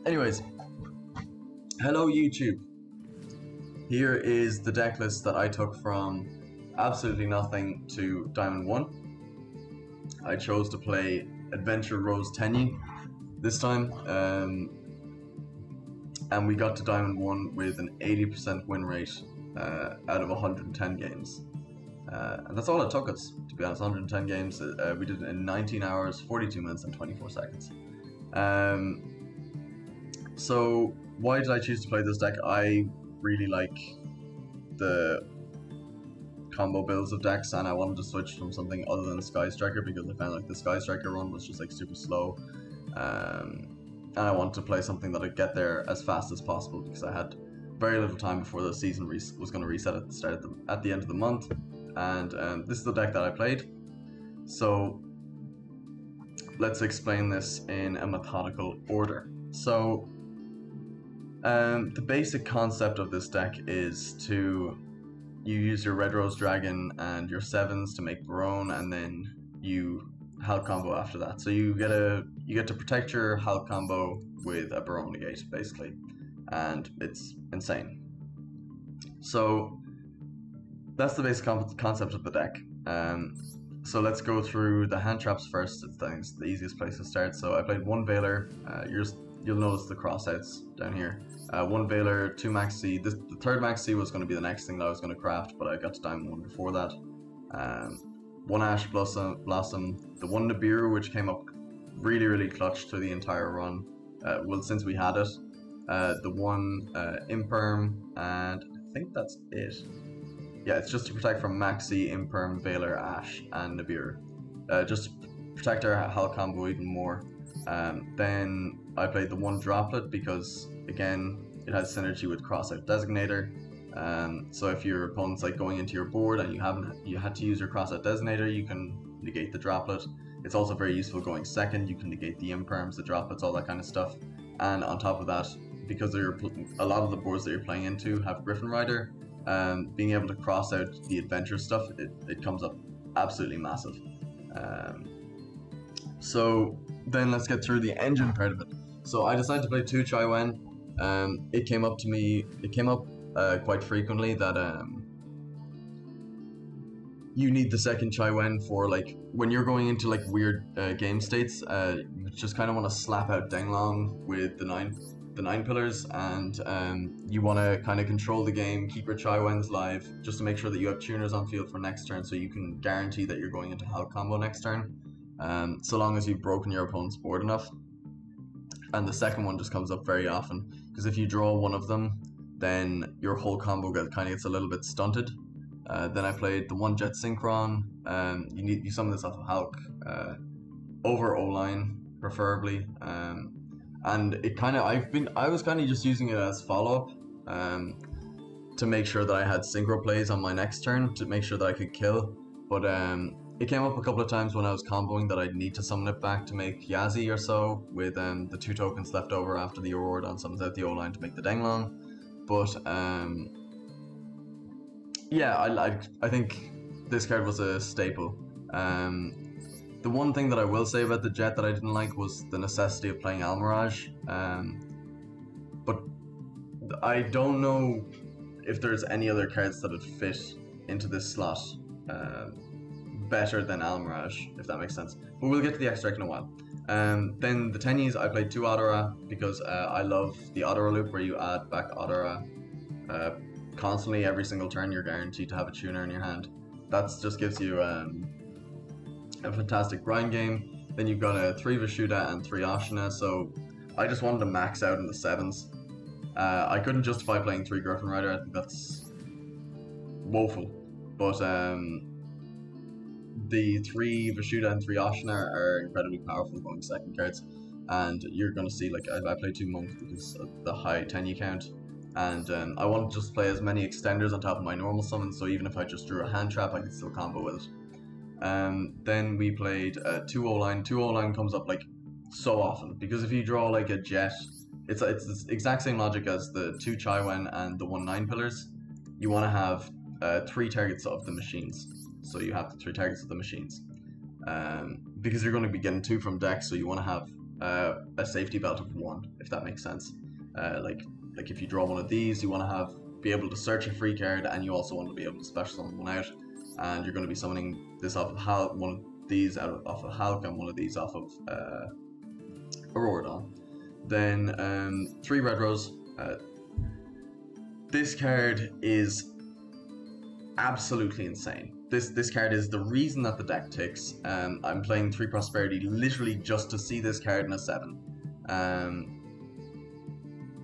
Anyways, hello YouTube. Here is the deck list that I took from absolutely nothing to Diamond 1. I chose to play Adventure Rose Tenyi this time, and we got to Diamond 1 with an 80% win rate out of 110 games. And that's all it took us, to be honest. 110 games. We did it in 19 hours, 42 minutes, and 24 seconds. So why did I choose to play this deck? I really like the combo builds of decks, and I wanted to switch from something other than Sky Striker because I found like the Sky Striker run was just like super slow. And I wanted to play something that I'd get there as fast as possible because I had very little time before the season was going to reset at the start at the end of the month. And this is the deck that I played. So let's explain this in a methodical order. So the basic concept of this deck is you use your Red Rose Dragon and your 7s to make Barone, and then you Hulk combo after that. So you get to protect your Hulk combo with a Barone negate, basically, and it's insane. So that's the basic concept of the deck. So let's go through the hand traps first. I think it's the easiest place to start. So I played one Veiler. You'll notice the crossouts down here. One Veiler, two Maxi. The third Maxi was going to be the next thing that I was going to craft, but I got to Diamond 1 before that. One Ash Blossom, the one Nibiru, which came up really, really clutch to the entire run. Well, since we had it. The one Imperm, and I think that's it. Yeah, it's just to protect from Maxi, Imperm, Veiler, Ash, and Nibiru. Just to protect our Hal combo even more. Then I played the one Droplet because, again, it has synergy with Crossout Designator. So if your opponent's like going into your board and you had to use your Crossout Designator, you can negate the Droplet. It's also very useful going second. You can negate the Imperms, the Droplets, all that kind of stuff. And on top of that, because a lot of the boards that you're playing into have Griffin Rider, being able to cross out the adventure stuff, it comes up absolutely massive. So then let's get through the engine part of it. So I decided to play 2 Chai Wen. It came up quite frequently that you need the second Chai Wen for like when you're going into like weird game states. You just kind of want to slap out Denglong with the nine pillars, and you want to kind of control the game, keep your Chai Wens live, just to make sure that you have tuners on field for next turn, so you can guarantee that you're going into Hulk combo next turn. So long as you've broken your opponent's board enough. And the second one just comes up very often because if you draw one of them, then your whole combo kind of gets a little bit stunted. Then I played the one Jet Synchron. You summon this off of Hulk over O-line preferably. And I was kind of just using it as follow-up to make sure that I had synchro plays on my next turn to make sure that I could kill. But it came up a couple of times when I was comboing that I'd need to summon it back to make Yazi or so with the 2 tokens left over after the Auroradon summons out the O-line to make the Denglong. But yeah, I think this card was a staple. The one thing that I will say about the Jet that I didn't like was the necessity of playing Almirage. But I don't know if there's any other cards that would fit into this slot better than Almirage, if that makes sense. But we'll get to the extract in a while. Then the Tenyis, I played 2 Adora because I love the Adora loop where you add back Adora constantly every single turn. You're guaranteed to have a tuner in your hand. That just gives you a fantastic grind game. Then you've got a 3 Vishuda and 3 Ashina, so I just wanted to max out in the 7s. I couldn't justify playing 3 Griffin Rider. I think that's woeful. But the 3 Vishuda and 3 Ashina are incredibly powerful going second cards. And you're going to see, like, I play 2 Monk because of the high Tenyi count. And I wanted to just play as many extenders on top of my normal summons, so even if I just drew a hand trap, I could still combo with it. Then we played 2 O-line. 2 O-line comes up like so often because if you draw like a Jet, it's the exact same logic as the 2 Chai Wen and the 1 9 pillars. You want to have 3 targets of the machines, so you have the 3 targets of the machines because you're going to be getting 2 from deck, so you want to have a safety belt of 1, if that makes sense. Like if you draw one of these, you want to be able to search a free card, and you also want to be able to special summon one out, and you're going to be summoning this off of one of these off of Hulk, and one of these off of Auroradon. Then 3 red rose. This card is absolutely insane. This card is the reason that the deck ticks. I'm playing 3 prosperity literally just to see this card in a 7.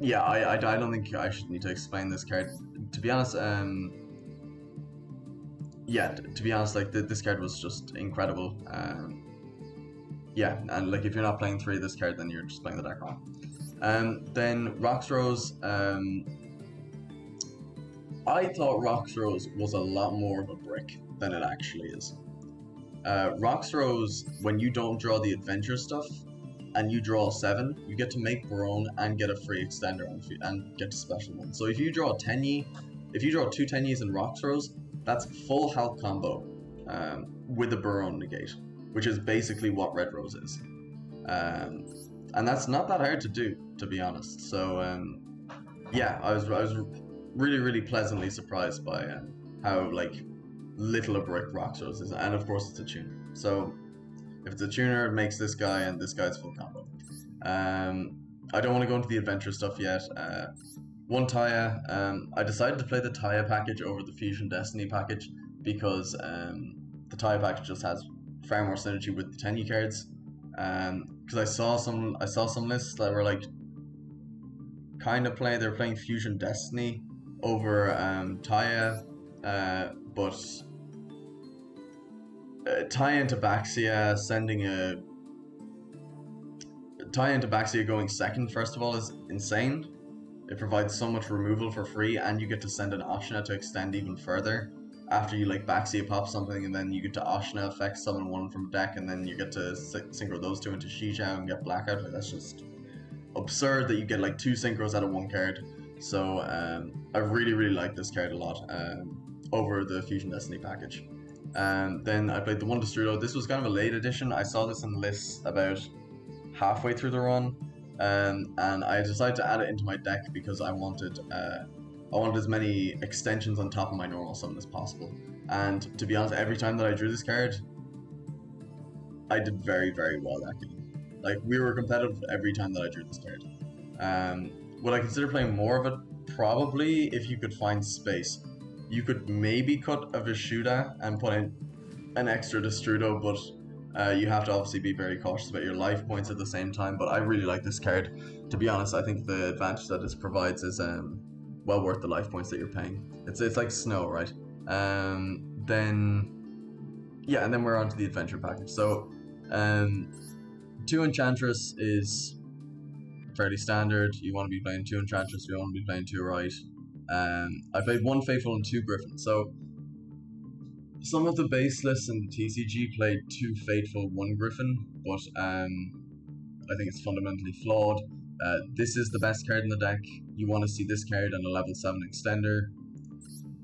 Yeah, I don't think I should need to explain this card. To be honest, yeah, to be honest, like this card was just incredible. Yeah, and like if you're not playing 3 of this card, then you're just playing the deck wrong. Then Roxrose. I thought Roxrose was a lot more of a brick than it actually is. Roxrose, when you don't draw the adventure stuff, and you draw 7, you get to make Barone and get a free extender and get to special one. So if you draw Tenyi, if you draw 2 Tenyis in Roxrose, that's full health combo with a Barone negate, which is basically what Red Rose is. And that's not that hard to do, to be honest. So yeah, I was really pleasantly surprised by how like little a brick Roxrose is, and of course it's a tuner. So if it's a tuner, it makes this guy and this guy's full combo. I don't want to go into the adventure stuff yet. 1 Taya. I decided to play the Taya package over the Fusion Destiny package because the Taya package just has far more synergy with the Tenyi cards. Because I saw some lists that were like they're playing Fusion Destiny over Taya, but Taya into Baxia going second, first of all, is insane. It provides so much removal for free, and you get to send an Ashna to extend even further. After you like Baxia pop something, and then you get to Ashna effect summon 1 from deck, and then you get to synchro those 2 into Xijiao and get Blackout. Like, that's just absurd that you get like 2 synchros out of 1 card. So I really like this card a lot over the Fusion Destiny package. Then I played the 1 Destrudo. This was kind of a late edition. I saw this in the list about halfway through the run, and I decided to add it into my deck because I wanted as many extensions on top of my normal summon as possible. And to be honest, every time that I drew this card, I did very well that game. Like, we were competitive every time that I drew this card. Would I consider playing more of it? Probably, if you could find space. You could maybe cut a Vishuda and put in an extra Destrudo, but you have to obviously be very cautious about your life points at the same time. But I really like this card. To be honest, I think the advantage that this provides is well worth the life points that you're paying. It's like snow, right? Then yeah, and then we're on to the adventure package. So 2 Enchantress is fairly standard. You want to be playing 2 Enchantress, you want to be playing 2 right. I played 1 Faithful and 2 Griffin. So some of the base lists in the TCG played 2 Faithful, 1 Griffin, but I think it's fundamentally flawed. This is the best card in the deck. You want to see this card and a level 7 extender.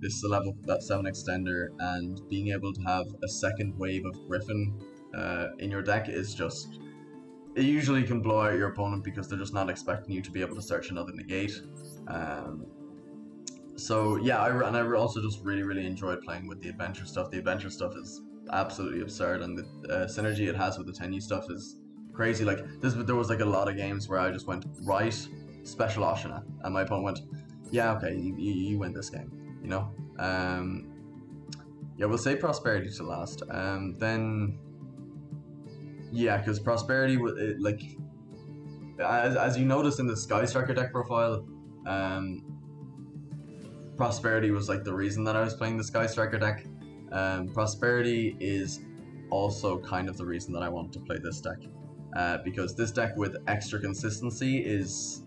This is a level 7 extender, and being able to have a second wave of Griffin in your deck is just... It usually can blow out your opponent because they're just not expecting you to be able to search another negate. So yeah, I also just really enjoyed playing with the adventure stuff. The adventure stuff is absolutely absurd, and the synergy it has with the Tenyi stuff is crazy. Like there was like a lot of games where I just went right, special Ashina, and my opponent went, yeah, okay, you win this game, you know. Yeah, we'll say Prosperity to last. Then yeah, because Prosperity, like as you noticed in the Sky Striker deck profile, Prosperity was like the reason that I was playing the Sky Striker deck. Prosperity is also kind of the reason that I wanted to play this deck, because this deck with extra consistency is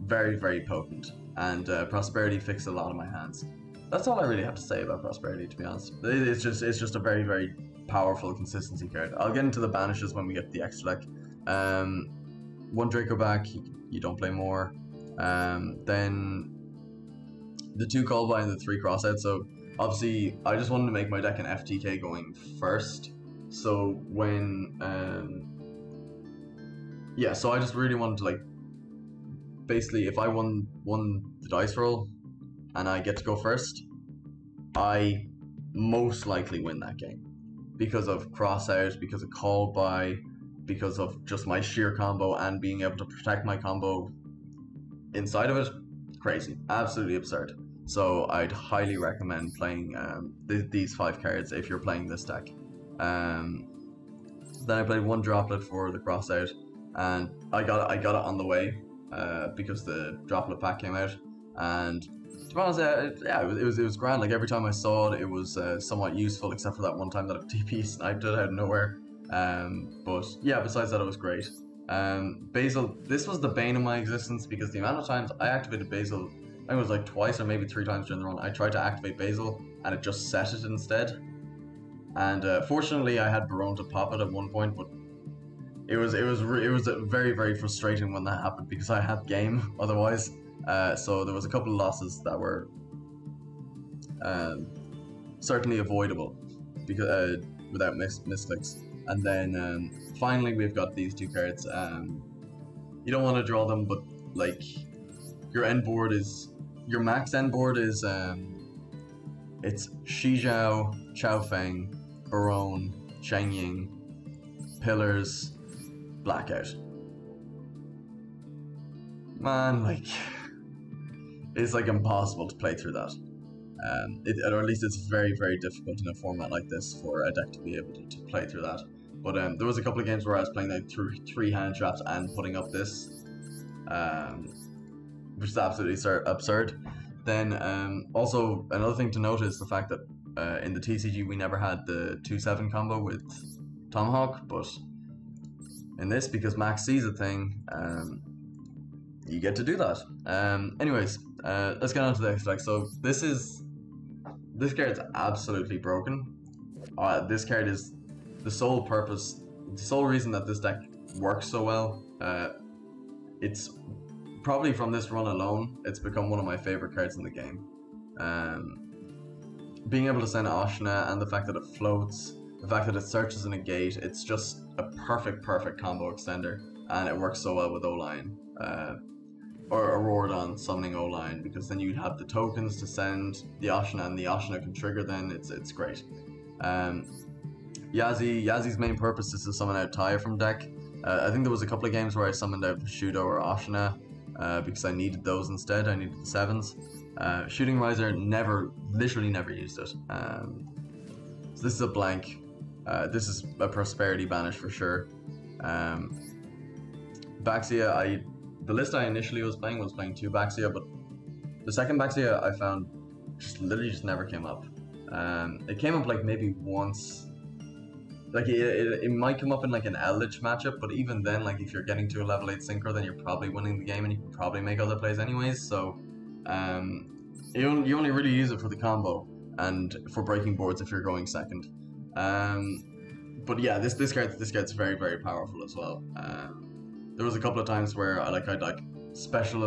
very potent, and Prosperity fixed a lot of my hands. That's all I really have to say about Prosperity, to be honest. It's just a very powerful consistency card. I'll get into the banishes when we get to the extra deck. 1 Draco back, you don't play more. Then the 2 Callby and the 3 Crosshead. So obviously I just wanted to make my deck an FTK going first. So when yeah, so I just really wanted to like basically if I won the dice roll and I get to go first, I most likely win that game because of cross out, because of call by, because of just my sheer combo and being able to protect my combo inside of it. Crazy, absolutely absurd. So I'd highly recommend playing these 5 cards if you're playing this deck. Um, then I played 1 droplet for the cross out, and I got it on the way because the droplet pack came out. And to be honest, yeah, it was grand. Like every time I saw it, it was somewhat useful, except for that one time that a TP sniped it out of nowhere. But yeah, besides that, it was great. Basil, this was the bane of my existence because the amount of times I activated Basil, I think it was like twice or maybe 3 times during the run. I tried to activate Basil and it just set it instead. And fortunately, I had Barone to pop it at one point, but it was very very frustrating when that happened because I had game otherwise. So there was a couple of losses that were certainly avoidable because without misclicks. And then finally we've got these 2 cards. You don't want to draw them, but like your max end board is it's YuGiOh, Chaofeng, Barone, Tenyi, Pillars, Blackout. Man, like it's like impossible to play through that. Or at least it's very very difficult in a format like this for a deck to be able to play through that. But there was a couple of games where I was playing like through 3 hand traps and putting up this, which is absolutely absurd. Then also another thing to note is the fact that in the TCG we never had the 2/7 combo with Tomahawk, but in this, because Max sees a thing, you get to do that. Anyways, let's get on to the next deck. So this card's absolutely broken. This card is the sole reason that this deck works so well. It's probably from this run alone, it's become one of my favorite cards in the game. Being able to send Ashna and the fact that it floats, the fact that it searches in a gate, it's just a perfect combo extender, and it works so well with O-Line. Or Auroradon summoning O-Line, because then you'd have the tokens to send the Ashna, and the Ashna can trigger then, it's great. Yazi's main purpose is to summon out Taya from deck. I think there was a couple of games where I summoned out Shudo or Ashna because I needed those instead, I needed the 7s. Shooting Riser, literally never used it. So this is a blank. This is a Prosperity Banish for sure. Baxia, the list I initially was playing 2 Baxia, but the second Baxia I found literally just never came up. It came up like maybe once. Like it might come up in like an Eldritch matchup, but even then, like if you're getting to a level 8 synchro, then you're probably winning the game and you can probably make other plays anyways. So you only really use it for the combo and for breaking boards if you're going second. But yeah, this card's very very powerful as well. There was a couple of times where I'd special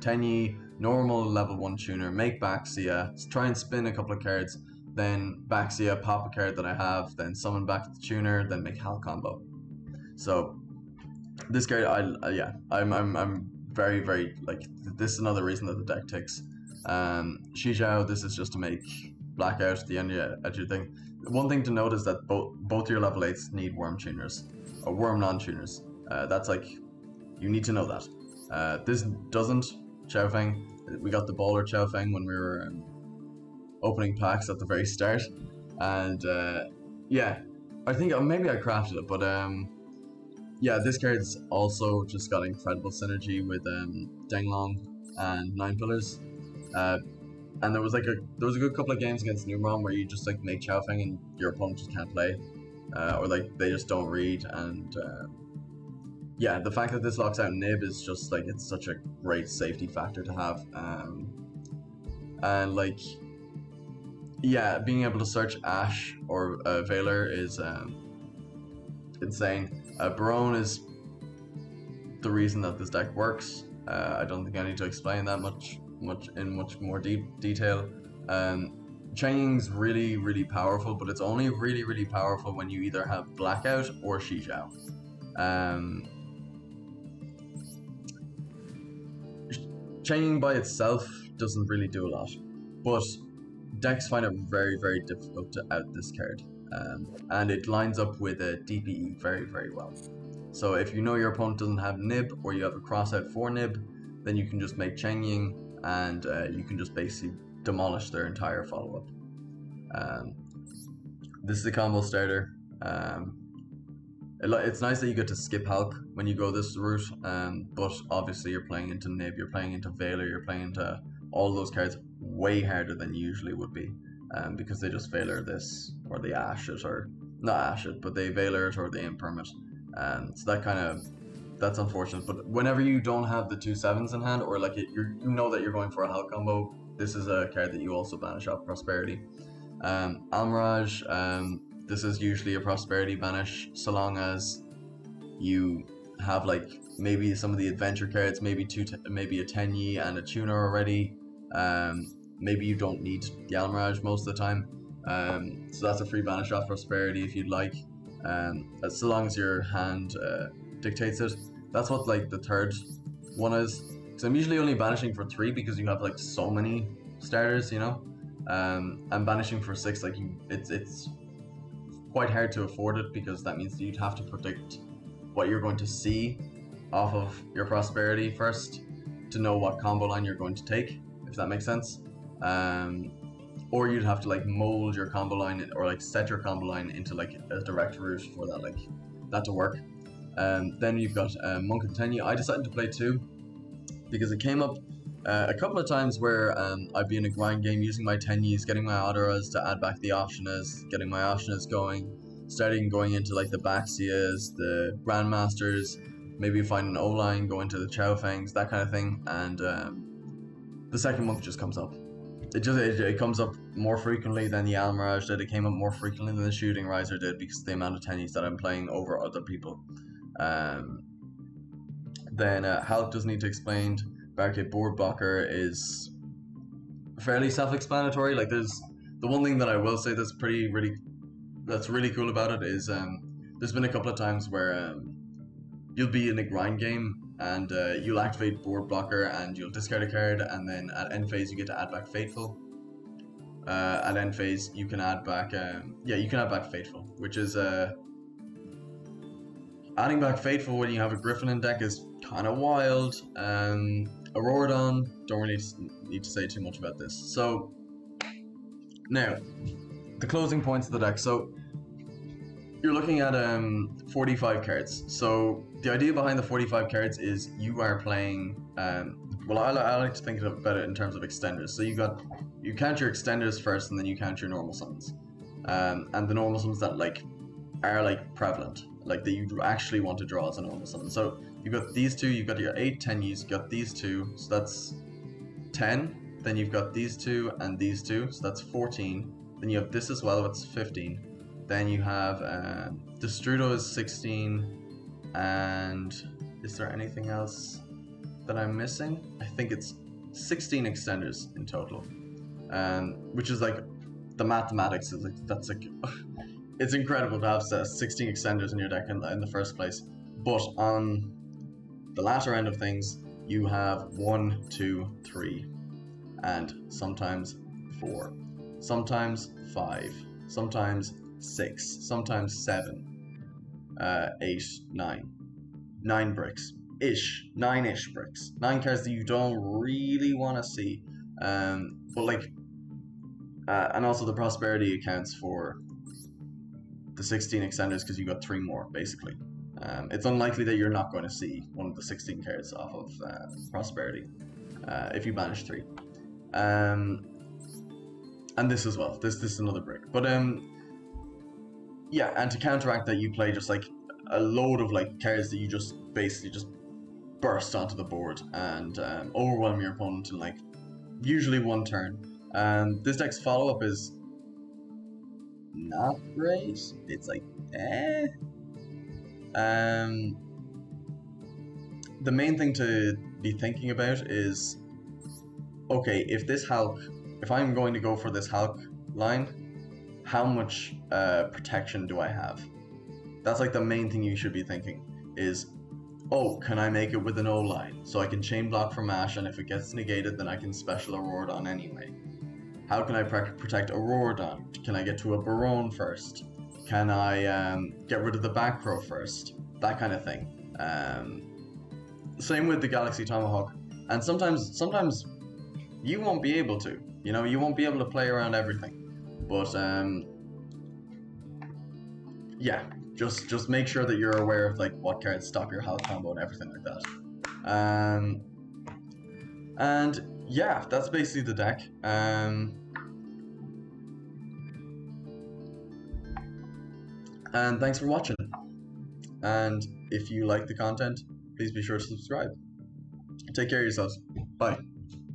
Tenyi, normal level 1 tuner, make Baxia, try and spin a couple of cards, then Baxia, pop a card that I have, then summon back the tuner, then make Hal combo. So this card, I'm very very this is another reason that the deck ticks. YuGiOh, this is just to make Blackout at the end of your thing. One thing to note is that both your level 8s need worm tuners or worm non-tuners. That's you need to know that. This doesn't. Chaofeng, we got the baller Chaofeng when we were opening packs at the very start, and yeah, I think maybe I crafted it, but yeah, this card's also just got incredible synergy with Denglong and 9 Pillars, and there was a good couple of games against Numeron where you just make Chaofeng and your opponent just can't play, or they just don't read, and yeah, the fact that this locks out Nib is just it's such a great safety factor to have, and yeah, being able to search Ash or Valor is insane. Barone is the reason that this deck works. I don't think I need to explain that much more detail. Chaining's really really powerful, but it's only really really powerful when you either have Blackout or YuGiOh. chaining by itself doesn't really do a lot, but decks find it very, very difficult to out this card, and it lines up with a DPE very, very well. So if you know your opponent doesn't have Nib, or you have a crossout for Nib, then you can just make Chengying, and you can just basically demolish their entire follow-up. This is a combo starter. It's nice that you get to skip Hulk when you go this route, but obviously you're playing into Nib, you're playing into Veiler, you're playing into all those cards way harder than you usually would be, because they just Veiler this, or they Ash it, or not Ash it, but they Veiler it, or they Imperm it. So that's unfortunate. But whenever you don't have the 2/7s in hand, or like you know that you're going for a Hulk combo, this is a card that you also banish off Prosperity. Almiraj, this is usually a Prosperity banish, so long as you have like maybe some of the adventure cards, maybe a Tenyi and a Tuner already. Maybe you don't need the Almiraj most of the time. So that's a free banish off Prosperity if you'd like. So long as your hand dictates it. That's what like the third one is. So I'm usually only banishing for 3 because you have like so many starters, you know. I'm banishing for 6, like it's quite hard to afford it, because that means that you'd have to predict what you're going to see off of your Prosperity first to know what combo line you're going to take, if that makes sense. Or you'd have to like mold your combo line, or like set your combo line into like a direct route for that, like that to work. Then you've got Monk and Tenyi. I decided to play 2 because it came up a couple of times where I'd be in a grind game using my Tenyis, getting my Odoras to add back the Optionas, getting my Optionas going into like the Baxias, the Grandmasters, maybe find an O-line, go into the Chowfangs, that kind of thing, and the second month just comes up. It comes up more frequently than the Almiraj did. It came up more frequently than the Shooting Riser did, because of the amount of Tenyis that I'm playing over other people. Then Hulk doesn't need to explain. Barricade Board Blocker is fairly self-explanatory. Like, there's the one thing that I will say that's really cool about it is there's been a couple of times where you'll be in a grind game and you'll activate Board Blocker and you'll discard a card, and then at end phase you get to add back Fateful. At end phase you can add back Fateful, which is adding back Fateful when you have a Griffin in deck is kind of wild. Auroradon, don't really need to say too much about this. So now the closing points of the deck. So you're looking at 45 cards. So the idea behind the 45 cards is you are playing. Well, I like to think about it in terms of extenders. So you count your extenders first, and then you count your normal summons, and the normal summons that are prevalent, like that you actually want to draw as a normal summon. So you've got these 2, you've got your 8 Tenyis, you've got these 2, so that's 10. Then you've got these 2 and these 2, so that's 14. Then you have this as well, it's 15. Then you have Destrudo is 16, and is there anything else that I'm missing? I think it's 16 extenders in total, which is like the mathematics is like that's like it's incredible to have 16 extenders in your deck in the first place. But on the latter end of things, you have 1, 2, 3, and sometimes 4, sometimes 5, sometimes 6, sometimes 7, 8, 9 bricks ish, 9-ish bricks, 9 cards that you don't really want to see, but like, and also the Prosperity accounts for the 16 extenders because you got 3 more basically. It's unlikely that you're not going to see one of the 16 cards off of Prosperity if you banish 3. And this as well. This is another brick. But yeah, and to counteract that, you play just like a load of like cards that you just basically just burst onto the board and overwhelm your opponent in like usually 1 turn. This deck's follow-up is not great. It's like the main thing to be thinking about is, okay, if I'm going to go for this Hulk line, how much protection do I have? That's like the main thing you should be thinking is, Oh, can I make it with an O-line? So I can chain block from Ash, and if it gets negated, then I can special Auroradon anyway. How can I protect Auroradon? Can I get to a Barone first? Can I get rid of the back row first? That kind of thing. Same with the Galaxy Tomahawk. And sometimes you won't be able to. You know, you won't be able to play around everything. But yeah, just make sure that you're aware of like what cards stop your health combo and everything like that. And yeah, that's basically the deck. And thanks for watching. And if you like the content, please be sure to subscribe. Take care of yourselves. Bye.